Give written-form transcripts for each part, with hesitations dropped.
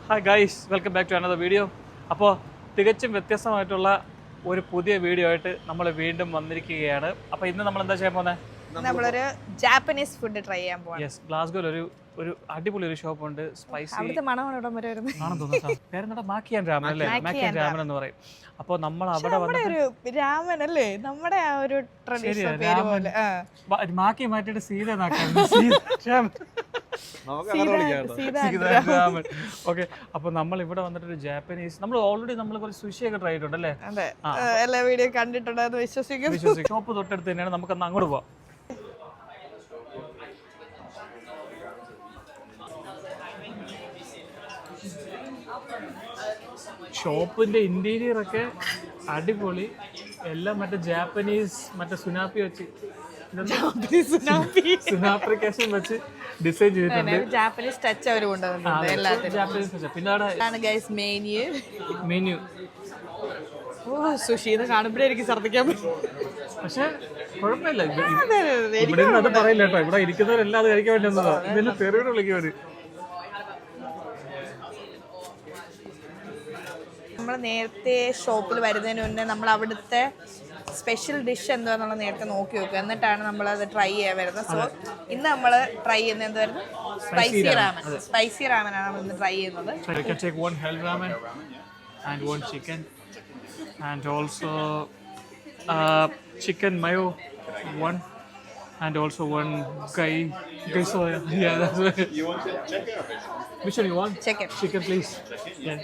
Hi guys, welcome back to another video. അപ്പോൾ തികച്ചും വ്യത്യസ്തമായിട്ടുള്ള ഒരു പുതിയ വീഡിയോ ആയിട്ട് നമ്മൾ വീണ്ടും വന്നിരിക്കുകയാണ്. അപ്പോൾ ഇന്ന് നമ്മൾ എന്താ ചെയ്യാൻ പോകുന്നത്? നമ്മളൊരു ജാപ്പനീസ് ഫുഡ് ട്രൈ ചെയ്യാൻ പോവാണ്. യെസ്, ഗ്ലാസ്ഗോയിൽ ഒരു അടിപൊളി ഒരു ഷോപ്പ് ഉണ്ട്. സ്പൈസി അവിടുത്തെ മണമാണ് ഇവിടം വരെ വരുന്നത്. ആണെന്ന് തോന്നുന്നു. പേരെന്താ? മാക്കിയാൻ രാമൻ അല്ലേ? മാക്കിയാൻ രാമൻ എന്ന് പറയും. അപ്പോൾ നമ്മൾ അവിടെ നമ്മുടെ ഒരു രാമൻ അല്ലേ, നമ്മുടെ ആ ഒരു ട്രഡീഷണൽ പേര് പോലെ. മാക്കി മാറ്റിയിട്ട് സീത ഓക്കെ. അപ്പൊ നമ്മൾ ഇവിടെ വന്നിട്ട് ഒരു ജാപ്പനീസ്, നമ്മൾ ഓൾറെഡി നമ്മൾ കുറച്ച് സുഷി ഒക്കെ ട്രൈ ചെയ്തിട്ടുണ്ടല്ലേ? അതെ, എല്ലാ വീഡിയോ കണ്ടിട്ടുണ്ടെന്ന് വിശ്വസിക്കുന്നു. ഷോപ്പ് തൊട്ടടുത്ത് തന്നെയാണ്, നമുക്കൊന്ന് അങ്ങോട്ട് പോവാം. ഷോപ്പിന്റെ ഇന്റീരിയർ ഒക്കെ അടിപൊളി, എല്ലാം മറ്റേ ജാപ്പനീസ് മറ്റേ സുനാപ്പി വെച്ച് സുനാപ്രിക്കേഷൻ വെച്ച് ഡിസൈൻ ചെയ്തിട്ടുണ്ട്. ജാപ്പനീസ് ടച്ച് അവർ കൊണ്ടുവന്നിട്ടുണ്ട് എല്ലാത്തിനും. പിന്നെ ഗൈസ് മെനു മെനു സുഷീന്ന് കാണുമ്പോഴേ എനിക്ക് ഛർദ്ദിക്കാൻ പറ്റും. പക്ഷെ കുഴപ്പമില്ല, ഇവിടെ അത് പറയില്ല കേട്ടോ. ഇവിടെ ഇരിക്കുന്നവരെല്ലാം അത് കഴിക്കാൻ വേണ്ടി വന്നതാ. ഇതിന് തെറിയോട് വിളിക്കുവര്. നമ്മൾ നേരത്തെ ഷോപ്പിൽ വരുന്നതിന് മുന്നേ നമ്മൾ അവിടുത്തെ സ്പെഷ്യൽ ഡിഷ് എന്താണെന്നുള്ള നേരത്തെ നോക്കി വെക്കുക, എന്നിട്ടാണ് നമ്മൾ അത് ട്രൈ ചെയ്യാൻ വരുന്നത്. സോ ഇന്ന് നമ്മൾ ട്രൈ ചെയ്യുന്നത് എന്തായിരുന്നു? സ്പൈസി റാമനാണ് നമ്മൾ ഇന്ന് ട്രൈ ചെയ്യുന്നത്. And also chicken mayo one, and also one gai soya. Yeah, that's right. You want chicken or fish? Which one you want? Chicken please. Yeah.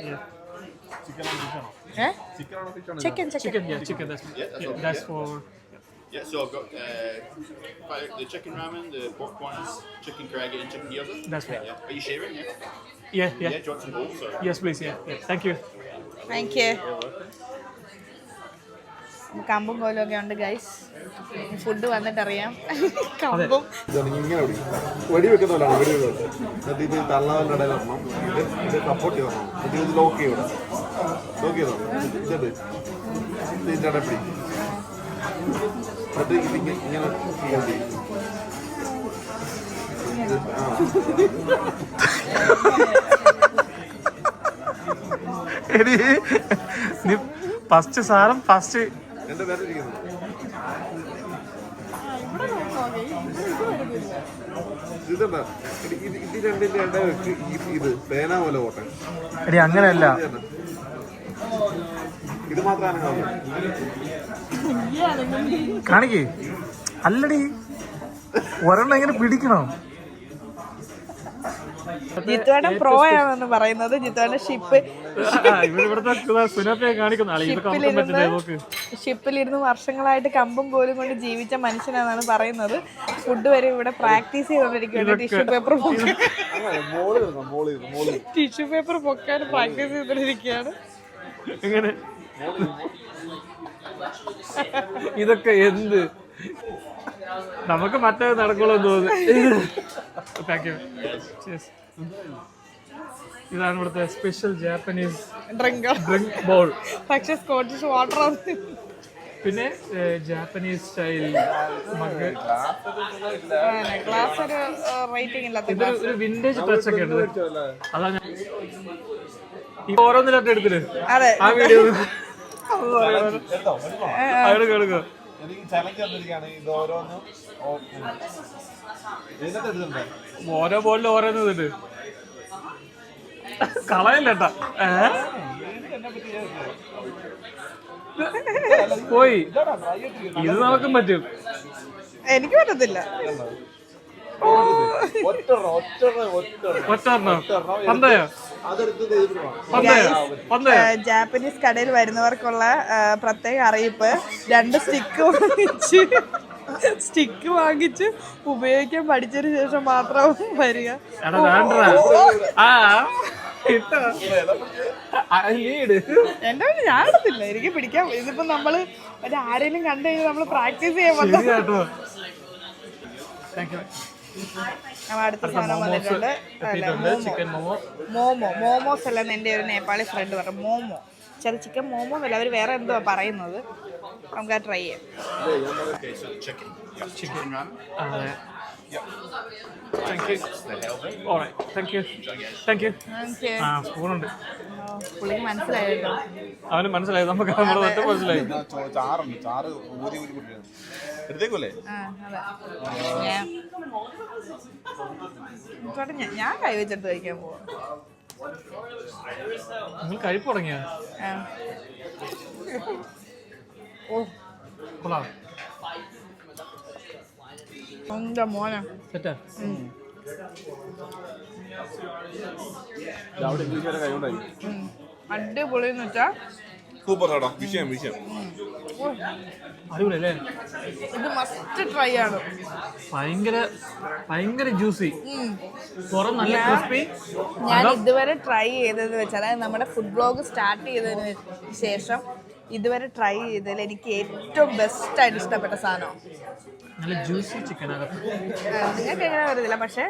Chicken or fish? Chicken or fish? Chicken. Chicken. That's for. Yeah, so I've got the chicken ramen, the pork ones, chicken karaage, and chicken gyoza. That's right. Yeah. Are you sharing? Yeah. Yeah, do you want some bowls? Or? Yes, please. Yeah. Thank you. കമ്പും കോലും ഒക്കെ ഉണ്ട് guys. Food വന്നിട്ടറിയാം. കമ്പും ഇങ്ങനെ വെടി വെക്കുന്നവരാണ്. വെടി വെക്കുന്നത് ഇത് തള്ളാവിൻ്റെ ഇടയിൽ വരണം, ഇത് സപ്പോർട്ട് ചെയ്യണം, ഇത് ലോക്ക് ചെയ്യണം. ലോക്ക് ചെയ്തോ ഇതത് ഇതിൻ്റെ ഇടയിൽ പിടിക്കും. എന്നിട്ട് ഇതിങ്ങനെ ഇങ്ങനെ ചെയ്യാൻ ചെയ്യും. ഫസ്റ്റ് സാറും ഫസ്റ്റ് എന്റെ പേര് ഇരിക്കുന്നു. ഇതെന്താ ഇത് രണ്ടിന്റെ ഇടയ്ക്ക് ഇത് പേന പോലെ ഓട്ടെ. എടി അങ്ങനെയല്ല, ഇത് മാത്രമാണ് കാണിക്കേ. അല്ലടി, ഒരെണ്ണം എങ്ങനെ പിടിക്കണം? ജിത്തുവേട്ടൻ പ്രോ ആണെന്ന് പറയുന്നത്. ജിത്തുവേട്ടൻ ഷിപ്പിലിരുന്ന് വർഷങ്ങളായിട്ട് കമ്പും കോലും കൊണ്ട് ജീവിച്ച മനുഷ്യനാണെന്നാണ് പറയുന്നത്. ഫുഡ് വരെ ഇവിടെ പ്രാക്ടീസ് ചെയ്തോണ്ടിരിക്കുകയാണ്. ടിഷ്യൂ പേപ്പർ പൊക്കാൻ പ്രാക്ടീസ് ചെയ്തോണ്ടിരിക്കുകയാണ്. ഇതൊക്കെ എന്ത് നമുക്ക് മറ്റേ നടക്കുള്ളൂ തോന്നുന്നു. ഇതാണ് ഇവിടുത്തെ സ്പെഷ്യൽ ജാപ്പനീസ് ഡ്രിങ്ക് ബൗൾ. പക്ഷെ സ്കോട്ടിഷ് വാട്ടർ. പിന്നെ ജാപ്പനീസ് സ്റ്റൈൽ മഗ്. ഗ്ലാസ് ഒരു റേറ്റിംഗ് ഇല്ലാത്ത ഒരു വിന്റേജ് ടച്ച് ഒക്കെ ഉണ്ട്. അതാ ഞാൻ ഓരോന്നിലായിട്ട് എടുത്തിട്ട് ആ വീഡിയോ എടുക്കുക. എനിക്ക് ചലഞ്ച് തന്നിരിക്കുകയാണ്. ഇത് ഓരോന്നും ഓരോ ബോളിൽ ഓരോന്ന് ഇതിട്ട് കളയല്ലേട്ടാ. പോയി ഇത് നമുക്കും പറ്റും, എനിക്ക് പറ്റത്തില്ല. ജാപ്പനീസ് കടയിൽ വരുന്നവർക്കുള്ള പ്രത്യേക അറിയിപ്പ്: 2 സ്റ്റിക്ക് വാങ്ങിച്ച് ഉപയോഗിക്കാൻ പഠിച്ചതിന് ശേഷം മാത്രം വരിക. എന്റെ ഞാൻ എടുത്തില്ല, എനിക്ക് പിടിക്കാൻ. ഇതിപ്പോ നമ്മള് ആരെങ്കിലും കണ്ടു കഴിഞ്ഞാൽ നമ്മള് പ്രാക്ടീസ് ചെയ്യാൻ പറ്റും. അടുത്ത സാധനം വന്നിട്ടുണ്ട്, മോമോസ് അല്ലെന്ന് എൻ്റെ ഒരു നേപ്പാളി ഫ്രണ്ട് പറഞ്ഞു. മോമോ ചിക്കൻ മോമോ എന്നല്ല, അവർ വേറെ എന്തോ പറയുന്നത്. നമുക്ക് അത് ട്രൈ ചെയ്യാം. Chicken ramen. Thank you. All right. Thank you. Thank you. എനിക്ക് ആ സ്പൂണുണ്ട്. പുള്ളിക്ക് മനസ്സിലായല്ലോ. അവന് മനസ്സിലായി, നമുക്ക് നമ്മളെ തൊട്ട് മനസ്സിലായി. ചാറുണ്ട്, ചാറ് ഊരി ഊരി കുടിക്കണം. എടുത്തേക്കല്ലേ? ഞാൻ കൈവച്ചെടുത്ത് കഴിക്കാൻ പോവാ. നിങ്ങൾ കഴിപ്പ് തുടങ്ങിയ ഓ കൊള്ളാം. എന്താ മോനെ സെറ്റാ. അവിടെ ഇംഗ്ലീഷ് കൈകൊണ്ടായി. അടിപൊളിന്ന് വെച്ചാ സൂപ്പർ കേട്ടോ. വിഷയം അടിപൊളിയല്ലേ? ഇത് മസ്റ്റ് ട്രൈ ആണ്. ഭയങ്കര ജ്യൂസി, പുറം നല്ല ക്രിസ്പി. ഞാൻ ഇതുവരെ ട്രൈ ചെയ്തതെന്ന് വെച്ചാൽ നമ്മുടെ ഫുഡ് ബ്ലോഗ് സ്റ്റാർട്ട് ചെയ്തതിന് ശേഷം ഇതുവരെ ട്രൈ ചെയ്തതിൽ എനിക്ക് ഏറ്റവും ബെസ്റ്റ് ആയിട്ട് ഇഷ്ടപ്പെട്ട സാധനം. നല്ല ജ്യൂസി ചിക്കൻ. നിങ്ങൾക്ക് എങ്ങനെ വരുന്നില്ല, പക്ഷെ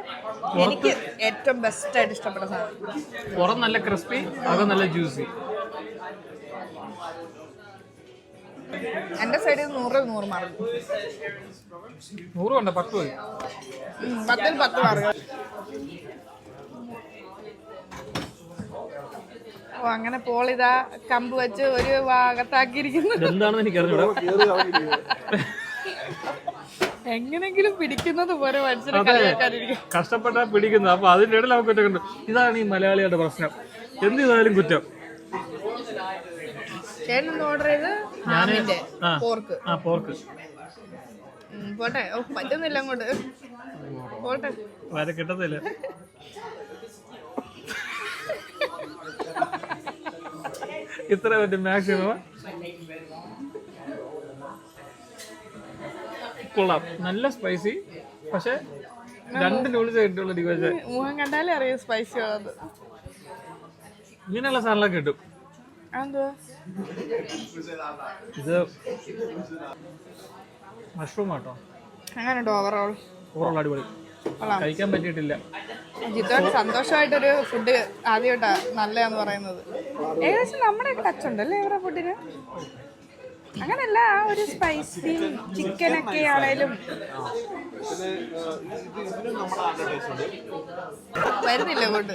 എനിക്ക് ഏറ്റവും ബെസ്റ്റ് ആയിട്ട് ഇഷ്ടപ്പെട്ട സാധനം. പുറം നല്ല ക്രിസ്പി, അകം നല്ല ജ്യൂസി. എന്റെ സൈഡിൽ 100 മാർക്ക്. 100 വേണ്ട, 10 മതി. 10ൽ 10 മാർക്ക്. ഓ അങ്ങനെ പോളിതാ കമ്പ് വെച്ച് ഒരു ഭാഗത്താക്കിയിരിക്കുന്നു. എന്താണെന്ന് എനിക്ക് അറിഞ്ഞൂടാ. എങ്ങനെങ്കിലും പിടിക്കുന്നത് പോലെ മനസ്സിലാക്കാതിരിക്കും. കഷ്ടപ്പെട്ടാ പിടിക്കുന്നത്. അപ്പൊ അതിന്റെ ഇടയിൽ നമുക്ക് കുറ്റം കണ്ടു. ഇതാണ് ഈ മലയാളിയുടെ പ്രശ്നം, എന്ത് ചെയ്താലും കുറ്റം. ചേട്ടൻ ഓർഡർ ചെയ്ത് പോർക്ക്. പോർക്ക് പോട്ടെ. ഓ പറ്റുന്നില്ല അങ്ങോട്ട്, പോട്ടെ. വരെ കിട്ടത്തില്ല. ഇത്ര പറ്റും മാക്സിമം. കൊള്ളാം, നല്ല സ്പൈസി. പക്ഷെ 2 നൂഡിൽസ് കിട്ടുള്ള ഡിവൈസ്. മുഖം കണ്ടാലേ അറിയാം സ്പൈസി ആണത്. ഇങ്ങനെയുള്ള സാധനങ്ങളൊക്കെ കിട്ടും. ഇത് മഷ്റൂം ആട്ടോ. അങ്ങനെയുണ്ടോ ഓവറോൾ? ഓവറോൾ അടിപൊളി, കഴിക്കാൻ പറ്റിയിട്ടില്ല. ജിത്തോന് സന്തോഷമായിട്ടൊരു ഫുഡ് ആദ്യമായിട്ടാ നല്ലതാന്ന് പറയുന്നത്. ഏകദേശം നമ്മുടെ ടച്ച് ഉണ്ടല്ലേ ഇവരുടെ ഫുഡിന്. അങ്ങനല്ല, ആ ഒരു സ്പൈസി ചിക്കനൊക്കെ ആണേലും വരുന്നില്ല കൊണ്ട്.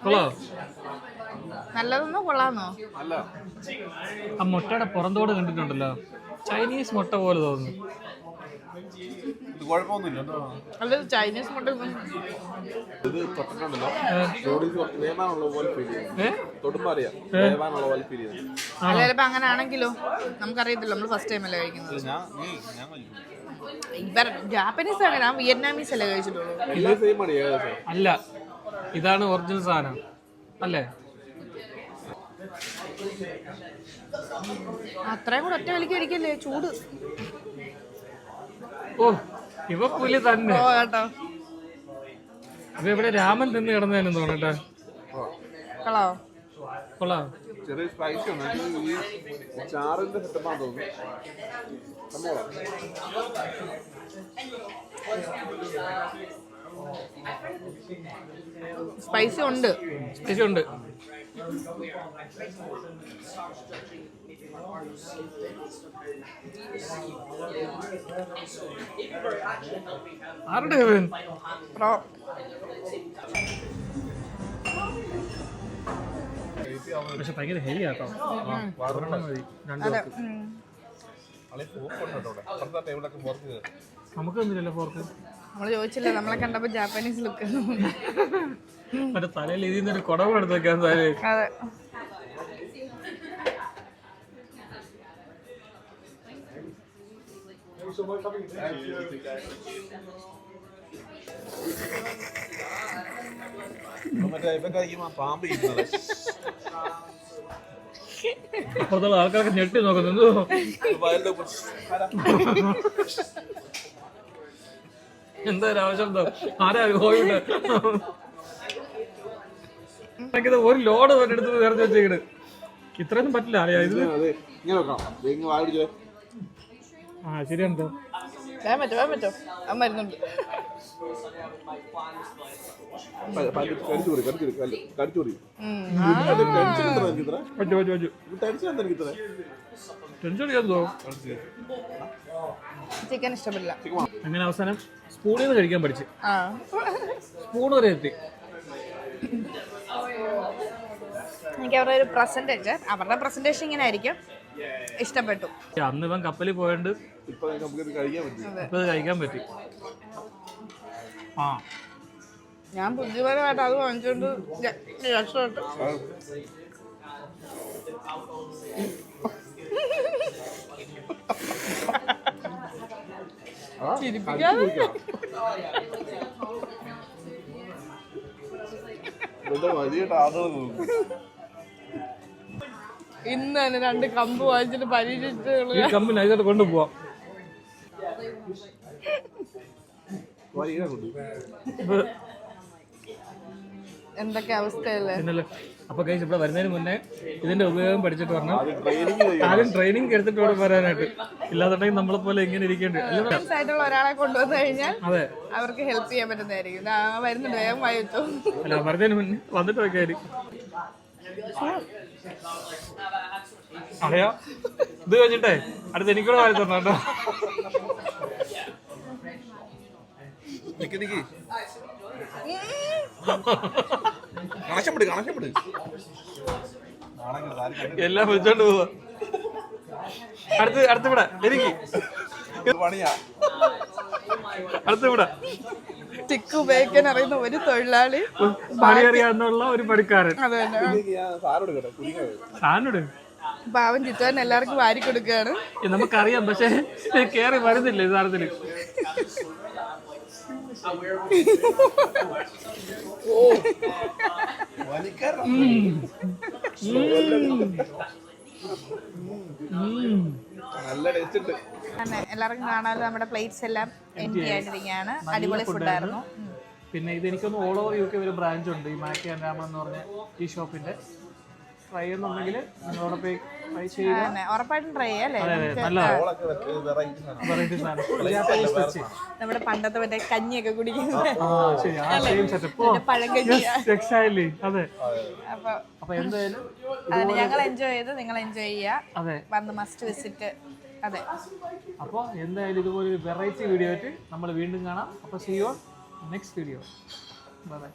കൊള്ളാം. നല്ലതൊന്നോ കൊള്ളാന്നോ? ആ മുട്ടയുടെ പുറന്തോട് കണ്ടിട്ടുണ്ടല്ലോ, ചൈനീസ് മുട്ട പോലെ തോന്നുന്നു. അത് ചൈനീസ് മുട്ട. ഇത് തൊട്ടിട്ടുണ്ടല്ലോ, നൂഡിൽസ് വേവാനുള്ള പോലെ ഫീൽ ചെയ്യും. തൊടുമ്പോ അറിയാം വേവാനുള്ള പോലെ ഫീൽ ചെയ്യും. അത് ചിലപ്പോ അങ്ങനെ ആണെങ്കിലോ നമുക്കറിയത്തില്ല, നമ്മൾ ഫസ്റ്റ് ടൈം അല്ലേ കഴിക്കുന്നത്. ഇവർ ജാപ്പനീസ് ആണ്, ഞാൻ വിയറ്റ്നാമീസ് അല്ലേ കഴിച്ചിട്ടുള്ളൂ. അല്ല, ഇതാണ് ഒറിജിനൽ സാധനം അല്ലേ? അത്രയും കൂടെ ഒറ്റ വലിക്ക് ഒരിക്കല്ലേ ചൂട്. ഓ ഇവ പുലി തന്നെ. ഓ കേട്ടോ, ഇത് ഇവിടെ രാമൻ തിന്ന് കിടന്നതെന്ന് തോന്നട്ടെ. കളോ കൊള്ളാം. ചെറിയ സ്പൈസി ഉണ്ട്. ഈ ചാറിന്റെ സെറ്റപ്പാന്ന് തോന്നുന്നു. സ്പൈസി ഉണ്ട്, സ്പൈസി ഉണ്ട്. ആരുടെ പക്ഷെ ഭയങ്കര ഹെവി ആട്ടോ. നമുക്ക് തന്നില്ലല്ലോ ഫോർക്ക്. നമ്മള് ചോദിച്ചില്ല, നമ്മളെ കണ്ടപ്പോ ജാപ്പനീസ് ലുക്ക്. മറ്റേ തലയിൽ ഇതിൽ നിന്നൊരു കുടവ് എടുത്ത് വെക്കാൻ സാധനം. അതെ. അപ്പുറത്തുള്ള ആൾക്കാരൊക്കെ ഞെട്ടി നോക്കുന്നു. എന്താ ഒരു ആവശ്യം, എന്തോ ആരാ പോയിട്ട് ഒരു ലോഡ് എടുത്ത് നേരത്തെ വെച്ചേക്കണ്. ഇത്രയൊന്നും പറ്റില്ല അറിയാം ഇത്. ആ ശരിയാണെന്തോ. വേഗം പറ്റും അവൻ വരുന്നുണ്ട്. ചിക്കൻ ഇഷ്ടപ്പെടില്ല. അങ്ങനെ അവസാനം സ്പൂണിൽ നിന്ന് കഴിക്കാൻ പഠിച്ചു. ആ സ്പൂൺ വരെ എത്തി. എനിക്ക് അവരുടെ അവരുടെ പ്രസന്റേഷൻ ഇങ്ങനെ ആയിരിക്കും. ഇഷ്ടപ്പെട്ടു. അന്ന് ഇവൻ കപ്പലിൽ പോയോണ്ട് ഇപ്പൊ നമുക്ക് കഴിക്കാൻ പറ്റും. ഇപ്പൊ ഇത് കഴിക്കാൻ പറ്റി. ആ ഞാൻ ബുദ്ധിപരമായിട്ട് അത് വാങ്ങിച്ചോണ്ട് രക്ഷപ്പെട്ടു. ഇന്ന് തന്നെ 2 കമ്പ് വാങ്ങിച്ചിട്ട് പരീക്ഷിച്ചിട്ട് ഈ കമ്പ് നൈസായിട്ട് കൊണ്ടുപോവാം. എന്തൊക്കെ അവസ്ഥയല്ലേ. പിന്നല്ലേ. അപ്പൊ കഴിച്ച് ഇവിടെ വരുന്നതിന് മുന്നേ ഇതിന്റെ ഉപയോഗം പഠിച്ചിട്ട് പറഞ്ഞു. ആദ്യം ട്രെയിനിങ് എടുത്തിട്ട് വേണം വരാനായിട്ട്. ഇല്ലാന്നുണ്ടെങ്കിൽ നമ്മളെ പോലെ ഇങ്ങനെ ഇരിക്കേണ്ടി. ആയിട്ടുള്ള ഒരാളെ കൊണ്ടുവന്നു കഴിഞ്ഞാൽ അതെ അവർക്ക് ഹെൽപ്പ് ചെയ്യാൻ പറ്റുന്നതായിരിക്കും. വരുന്നുണ്ട്, വേഗം വായിച്ചു. അല്ല വരുന്നതിന് മുന്നേ വന്നിട്ട് വെക്കായിരിക്കും. അറിയാ ഇത് കഴിഞ്ഞിട്ടേ അടുത്ത് എനിക്കൂടെ വാരി തരണം കേട്ടോ. എല്ലാം വിളിച്ചോണ്ട് പോവാ. അടുത്ത് വിടാ എനിക്ക് അടുത്ത് വിടാ. സ്റ്റിക്ക് ഉപയോഗിക്കാൻ അറിയുന്ന ഒരു തൊഴിലാളി, പണി അറിയാന്നുള്ള ഒരു പണിക്കാരൻ. അത് തന്നെ. സാധനോട് പാവം ചിത്തോൻ എല്ലാവർക്കും വാരി കൊടുക്കുകയാണ്. നമുക്കറിയാം, പക്ഷെ കേറി വരുന്നില്ല ഈ സാധനത്തില്. എല്ലാവർക്കും കാണാമല്ലോ, നമ്മുടെ പ്ലേറ്റ്സ് എല്ലാം എംപ്റ്റി ആയിട്ടിരിക്കുകയാണ്. അടിപൊളി ഫുഡായിരുന്നു. പിന്നെ ഇത് എനിക്കൊന്ന് ഓൾ ഓവർ UK ഒരു ബ്രാഞ്ച് ഉണ്ട്, ഈ മാക്കി ആൻഡ് രാമൻ എന്ന് പറഞ്ഞ ഈ ഷോപ്പിന്റെ. ട്രൈ ചെയ്യുന്നുണ്ടെങ്കിൽ നിങ്ങളോട് പോയി ട്രൈ ചെയ്യുക. ഉറപ്പായിട്ടും ട്രൈ ചെയ്യാം. നമ്മുടെ പണ്ടത്തെ മറ്റേ കഞ്ഞിയൊക്കെ കുടിക്കുന്നത് പഴങ്കഞ്ഞി. അപ്പൊ എന്തായാലും ഞങ്ങൾ എൻജോയ് ചെയ്ത്, നിങ്ങൾ എൻജോയ് ചെയ്യുക. വന്ന് മസ്റ്റ് വിസിറ്റ്. അതെ, അപ്പോൾ എന്തായാലും ഇതുപോലെ ഒരു വെറൈറ്റി വീഡിയോ ആയിട്ട് നമ്മൾ വീണ്ടും കാണാം. അപ്പോൾ see you on next video. Bye bye.